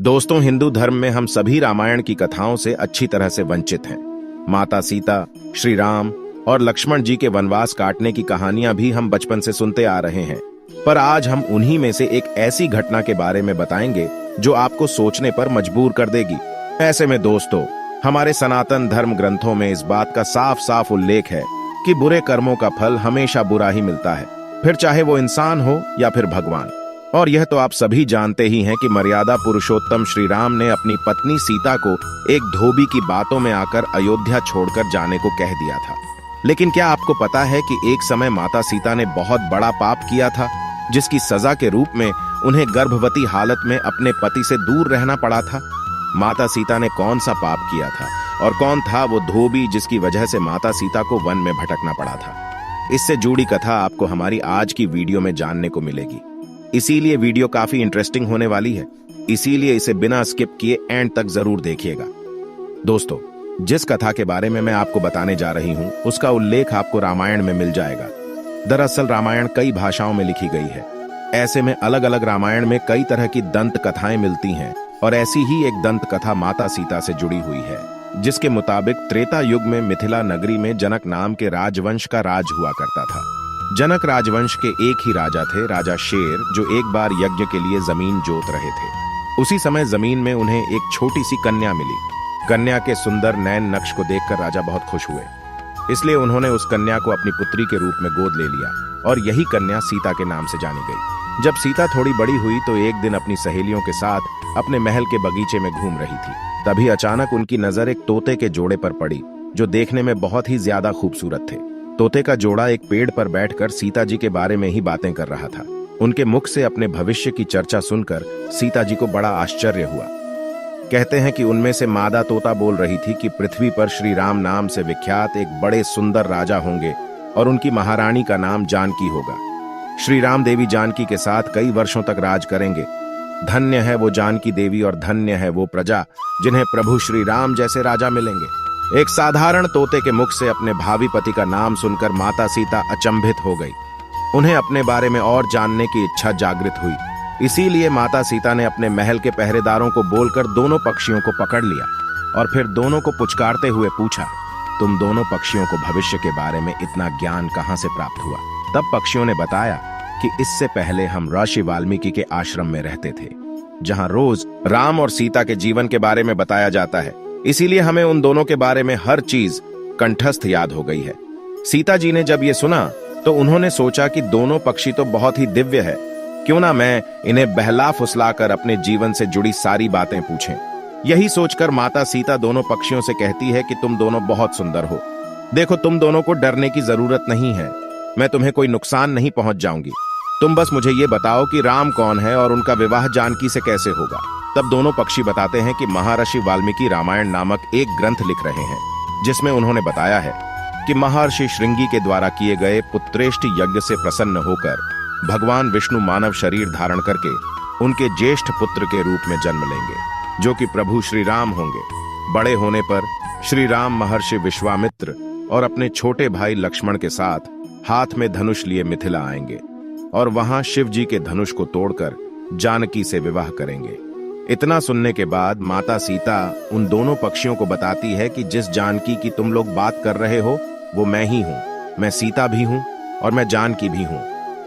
दोस्तों, हिंदू धर्म में हम सभी रामायण की कथाओं से अच्छी तरह से वंचित हैं। माता सीता, श्री राम और लक्ष्मण जी के वनवास काटने की कहानियां भी हम बचपन से सुनते आ रहे हैं। पर आज हम उन्हीं में से एक ऐसी घटना के बारे में बताएंगे जो आपको सोचने पर मजबूर कर देगी। ऐसे में दोस्तों, हमारे सनातन धर्म ग्रंथों में इस बात का साफ साफ उल्लेख है कि बुरे कर्मों का फल हमेशा बुरा ही मिलता है, फिर चाहे वो इंसान हो या फिर भगवान। और यह तो आप सभी जानते ही हैं कि मर्यादा पुरुषोत्तम श्री राम ने अपनी पत्नी सीता को एक धोबी की बातों में आकर अयोध्या छोड़कर जाने को कह दिया था। लेकिन क्या आपको पता है कि एक समय माता सीता ने बहुत बड़ा पाप किया था, जिसकी सजा के रूप में उन्हें गर्भवती हालत में अपने पति से दूर रहना पड़ा था। माता सीता ने कौन सा पाप किया था और कौन था वो धोबी जिसकी वजह से माता सीता को वन में भटकना पड़ा था? इससे जुड़ी कथा आपको हमारी आज की वीडियो में जानने को मिलेगी। इसीलिए वीडियो काफी इंटरेस्टिंग होने वाली है, इसीलिए इसे बिना स्किप किए एंड तक जरूर देखिएगा। दोस्तों, जिस कथा के बारे में मैं आपको बताने जा रही हूं, उसका उल्लेख आपको रामायण में मिल जाएगा। दरअसल रामायण कई भाषाओं में लिखी गई है। ऐसे में अलग अलग रामायण में कई तरह की दंत कथाएं मिलती हैं और ऐसी ही एक दंत कथा माता सीता से जुड़ी हुई है, जिसके मुताबिक त्रेता युग में मिथिला नगरी में जनक नाम के राजवंश का राज हुआ करता था। जनक राजवंश के एक ही राजा थे, राजा शेर, जो एक बार यज्ञ के लिए जमीन जोत रहे थे। उसी समय जमीन में उन्हें एक छोटी सी कन्या मिली। कन्या के सुंदर नयन नक्श को देखकर राजा बहुत खुश हुए, इसलिए उन्होंने उस कन्या को अपनी पुत्री के रूप में गोद ले लिया और यही कन्या सीता के नाम से जानी गई। जब सीता थोड़ी बड़ी हुई तो एक दिन अपनी सहेलियों के साथ अपने महल के बगीचे में घूम रही थी। तभी अचानक उनकी नजर एक तोते के जोड़े पर पड़ी, जो देखने में बहुत ही ज्यादा खूबसूरत थे। तोते का जोड़ा एक पेड़ पर बैठकर सीता जी के बारे में ही बातें कर रहा था। उनके मुख से अपने भविष्य की चर्चा सुनकर सीता जी को बड़ा आश्चर्य हुआ। कहते हैं कि उनमें से मादा तोता बोल रही थी कि पृथ्वी पर श्री राम नाम से विख्यात एक बड़े सुंदर राजा होंगे और उनकी महारानी का नाम जानकी होगा। श्री राम देवी जानकी के साथ कई वर्षों तक राज करेंगे। धन्य है वो जानकी देवी और धन्य है वो प्रजा जिन्हें प्रभु श्री राम जैसे राजा मिलेंगे। एक साधारण तोते के मुख से अपने भावी पति का नाम सुनकर माता सीता अचंभित हो गई। उन्हें अपने बारे में और जानने की इच्छा जागृत हुई। इसीलिए माता सीता ने अपने महल के पहरेदारों को बोलकर दोनों पक्षियों को पकड़ लिया और फिर दोनों को पुचकारते हुए पूछा, तुम दोनों पक्षियों को भविष्य के बारे में इतना ज्ञान कहां से प्राप्त हुआ? तब पक्षियों ने बताया कि इससे पहले हम ऋषि वाल्मीकि के आश्रम में रहते थे, जहां रोज राम और सीता के जीवन के बारे में बताया जाता है। इसीलिए हमें उन दोनों के बारे में हर चीज कंठस्थ याद हो गई है। सीता जी ने जब ये सुना तो उन्होंने सोचा कि दोनों पक्षी तो बहुत ही दिव्य है, क्यों ना मैं इन्हें बहला फुसलाकर अपने जीवन से जुड़ी सारी बातें पूछें। यही सोचकर माता सीता दोनों पक्षियों से कहती है कि तुम दोनों बहुत सुंदर हो। देखो, तुम दोनों को डरने की जरूरत नहीं है, मैं तुम्हें कोई नुकसान नहीं पहुंच जाऊंगी। तुम बस मुझे ये बताओ कि राम कौन है और उनका विवाह जानकी से कैसे होगा। तब दोनों पक्षी बताते हैं कि महर्षि वाल्मीकि रामायण नामक एक ग्रंथ लिख रहे हैं, जिसमें उन्होंने बताया है कि महर्षि श्रृंगी के द्वारा किए गए पुत्रेष्टि यज्ञ से प्रसन्न होकर भगवान विष्णु मानव शरीर धारण करके उनके ज्येष्ठ पुत्र के रूप में जन्म लेंगे, जो कि प्रभु श्री राम होंगे। बड़े होने पर श्री राम महर्षि विश्वामित्र और अपने छोटे भाई लक्ष्मण के साथ हाथ में धनुष लिए मिथिला आएंगे और वहां शिव जी के धनुष को तोड़कर जानकी से विवाह करेंगे। इतना सुनने के बाद माता सीता उन दोनों पक्षियों को बताती है कि जिस जानकी की तुम लोग बात कर रहे हो वो मैं ही हूँ। मैं सीता भी हूँ और मैं जानकी भी हूँ।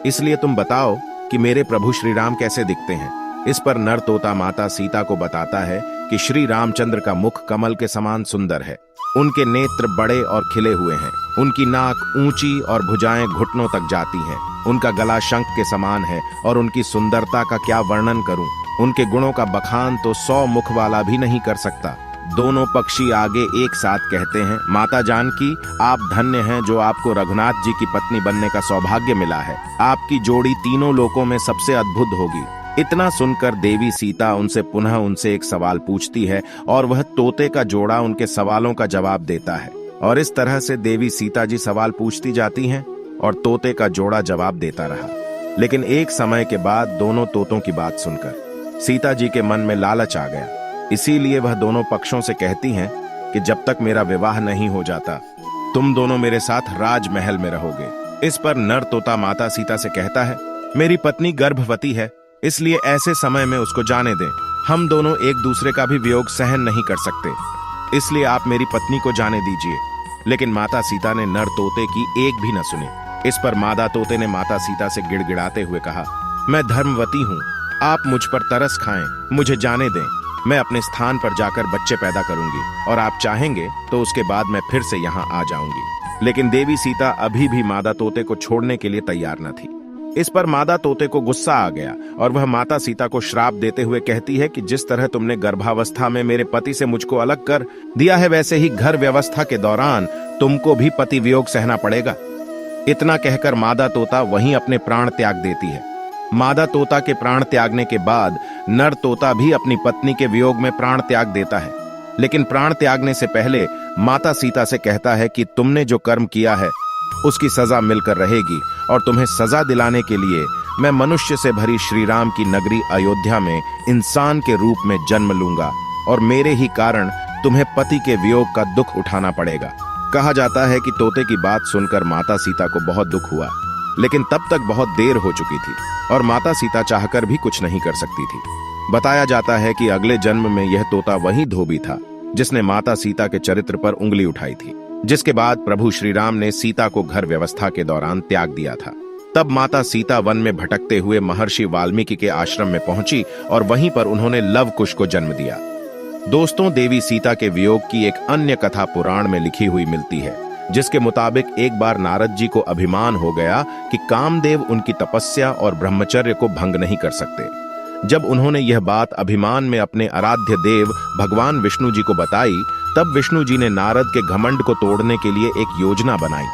इसलिए तुम बताओ कि मेरे प्रभु श्री राम कैसे दिखते हैं। इस पर नर तोता माता सीता को बताता है कि श्री रामचंद्र का मुख कमल के समान सुंदर है। उनके नेत्र बड़े और खिले हुए हैं। उनकी नाक ऊंची और भुजाएं घुटनों तक जाती हैं। उनका गला शंख के समान है और उनकी सुंदरता का क्या वर्णन करूं। उनके गुणों का बखान तो 100 मुख वाला भी नहीं कर सकता। दोनों पक्षी आगे एक साथ कहते हैं, माता जानकी, आप धन्य हैं जो आपको रघुनाथ जी की पत्नी बनने का सौभाग्य मिला है। आपकी जोड़ी तीनों लोकों में सबसे अद्भुत होगी। इतना सुनकर देवी सीता उनसे एक सवाल पूछती है और वह तोते का जोड़ा उनके सवालों का जवाब देता है। और इस तरह से देवी सीता जी सवाल पूछती जाती हैं और तोते का जोड़ा जवाब देता रहा। लेकिन एक समय के बाद दोनों तोतों की बात सुनकर सीता जी के मन में लालच आ गया। इसीलिए वह दोनों पक्षों से कहती हैं कि जब तक मेरा विवाह नहीं हो जाता तुम दोनों मेरे साथ राजमहल में रहोगे। इस पर नर तोता माता सीता से कहता है, मेरी पत्नी गर्भवती है, इसलिए ऐसे समय में उसको जाने दें। हम दोनों एक दूसरे का भी वियोग सहन नहीं कर सकते, इसलिए आप मेरी पत्नी को जाने दीजिए। लेकिन माता सीता ने नर तोते की एक भी न सुनी। इस पर मादा तोते ने माता सीता से गिड़गिड़ाते हुए कहा, मैं धर्मवती हूँ, आप मुझ पर तरस खाएं, मुझे जाने दें। मैं अपने स्थान पर जाकर बच्चे पैदा करूंगी और आप चाहेंगे तो उसके बाद मैं फिर से यहाँ आ जाऊंगी। लेकिन देवी सीता अभी भी मादा तोते को छोड़ने के लिए तैयार न थी। इस पर मादा तोते को गुस्सा आ गया और वह माता सीता को श्राप देते हुए कहती है कि जिस तरह तुमने गर्भावस्था में मेरे पति से मुझको अलग कर दिया है, वैसे ही घर व्यवस्था के दौरान तुमको भी पति वियोग सहना पड़ेगा। इतना कहकर मादा तोता वहीं अपने प्राण त्याग देती है। मादा तोता के प्राण त्यागने के बाद नर तोता भी अपनी पत्नी के वियोग में प्राण त्याग देता है। लेकिन प्राण त्यागने से पहले माता सीता से कहता है कि तुमने जो कर्म किया है उसकी सजा मिलकर रहेगी और तुम्हें सजा दिलाने के लिए मैं मनुष्य से भरी श्री राम की नगरी अयोध्या में इंसान के रूप में जन्म लूंगा और मेरे ही कारण तुम्हें पति के वियोग का दुख उठाना पड़ेगा। कहा जाता है कि तोते की बात सुनकर माता सीता को बहुत दुख हुआ, लेकिन तब तक बहुत देर हो चुकी थी और माता सीता चाहकर भी कुछ नहीं कर सकती थी। बताया जाता है कि अगले जन्म में यह तोता वही धोबी था जिसने माता सीता के चरित्र पर उंगली उठाई थी, जिसके बाद प्रभु श्री राम ने सीता को घर व्यवस्था के दौरान त्याग दिया था। तब माता सीता वन में भटकते हुए महर्षि वाल्मीकि के आश्रम में पहुंची और वहीं पर उन्होंने लव कुश को जन्म दिया। दोस्तों, देवी सीता के वियोग की एक अन्य कथा पुराण में लिखी हुई मिलती है, जिसके मुताबिक एक बार नारद जी को अभिमान हो गया कि कामदेव उनकी तपस्या और ब्रह्मचर्य को भंग नहीं कर सकते। जब उन्होंने यह बात अभिमान में अपने आराध्य देव भगवान विष्णु जी को बताई, तब विष्णु जी ने नारद के घमंड को तोड़ने के लिए एक योजना बनाई।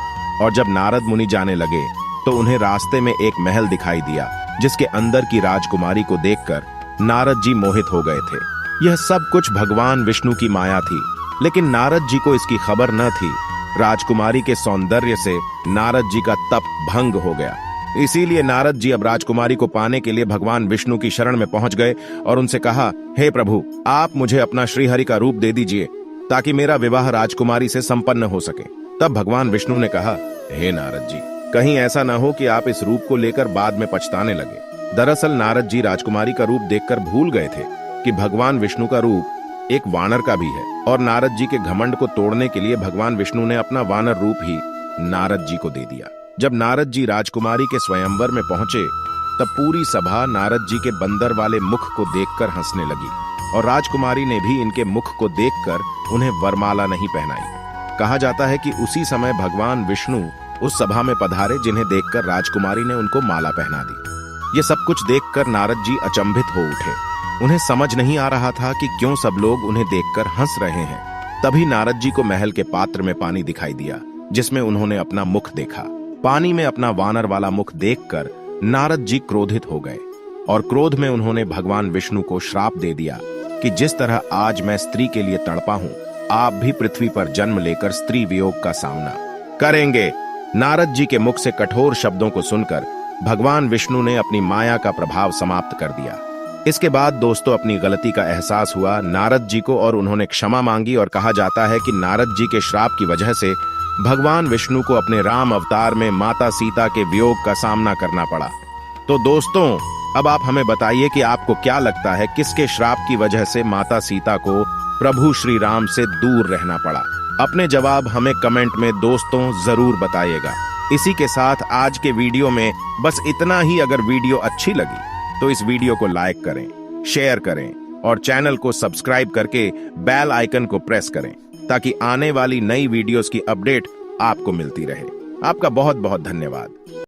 और जब नारद मुनि जाने लगे तो उन्हें रास्ते में एक महल दिखाई दिया, जिसके अंदर की राजकुमारी को देखकर नारद जी मोहित हो गए थे। यह सब कुछ भगवान विष्णु की माया थी, लेकिन नारद जी को इसकी खबर न थी। राजकुमारी के सौंदर्य से नारद जी का तप भंग हो गया। इसीलिए नारद जी अब राजकुमारी को पाने के लिए भगवान विष्णु की शरण में पहुंच गए और उनसे कहा, हे प्रभु, आप मुझे अपना श्रीहरि का रूप दे दीजिए ताकि मेरा विवाह राजकुमारी से संपन्न हो सके। तब भगवान विष्णु ने कहा, हे नारद जी, कहीं ऐसा न हो कि आप इस रूप को लेकर बाद में पछताने लगे। दरअसल नारद जी राजकुमारी का रूप देखकर भूल गए थे कि भगवान विष्णु का रूप एक वानर का भी है और नारद जी के घमंड को तोड़ने के लिए भगवान विष्णु ने अपना वानर रूप ही नारद जी को दे दिया। जब नारद जी राजकुमारी के स्वयंवर में पहुंचे, तब पूरी सभा नारद जी के बंदर वाले मुख को देखकर हंसने लगी और राजकुमारी ने भी इनके मुख को देखकर उन्हें वरमाला नहीं पहनाई। कहा जाता है कि उसी समय भगवान विष्णु उस सभा में पधारे जिन्हें देखकर राजकुमारी ने उनको माला पहना दी। ये सब कुछ देखकर नारद जी अचंभित हो उठे। उन्हें समझ नहीं आ रहा था कि क्यों सब लोग उन्हें देखकर हंस रहे हैं। तभी नारद जी को महल के पात्र में पानी दिखाई दिया, जिसमें उन्होंने अपना मुख देखा। पानी में अपना वानर वाला मुख देखकर नारद जी क्रोधित हो गए और क्रोध में उन्होंने भगवान विष्णु को श्राप दे दिया कि जिस तरह आज मैं स्त्री के लिए तड़पा हूं, आप भी पृथ्वी पर जन्म लेकर स्त्री वियोग का सामना करेंगे। नारद जी के मुख से कठोर शब्दों को सुनकर भगवान विष्णु ने अपनी माया का प्रभाव समाप्त कर दिया। इसके बाद दोस्तों, अपनी गलती का एहसास हुआ नारद जी को और उन्होंने क्षमा मांगी और कहा जाता है कि नारद जी के श्राप की वजह से भगवान विष्णु को अपने राम अवतार में माता सीता के वियोग का सामना करना पड़ा। तो दोस्तों, अब आप हमें बताइए कि आपको क्या लगता है किसके श्राप की वजह से माता सीता को प्रभु श्री राम से दूर रहना पड़ा? अपने जवाब हमें कमेंट में दोस्तों जरूर बताइएगा। इसी के साथ आज के वीडियो में बस इतना ही। अगर वीडियो अच्छी लगी तो इस वीडियो को लाइक करें, शेयर करें और चैनल को सब्सक्राइब करके बेल आइकन को प्रेस करें ताकि आने वाली नई वीडियोस की अपडेट आपको मिलती रहे। आपका बहुत बहुत धन्यवाद।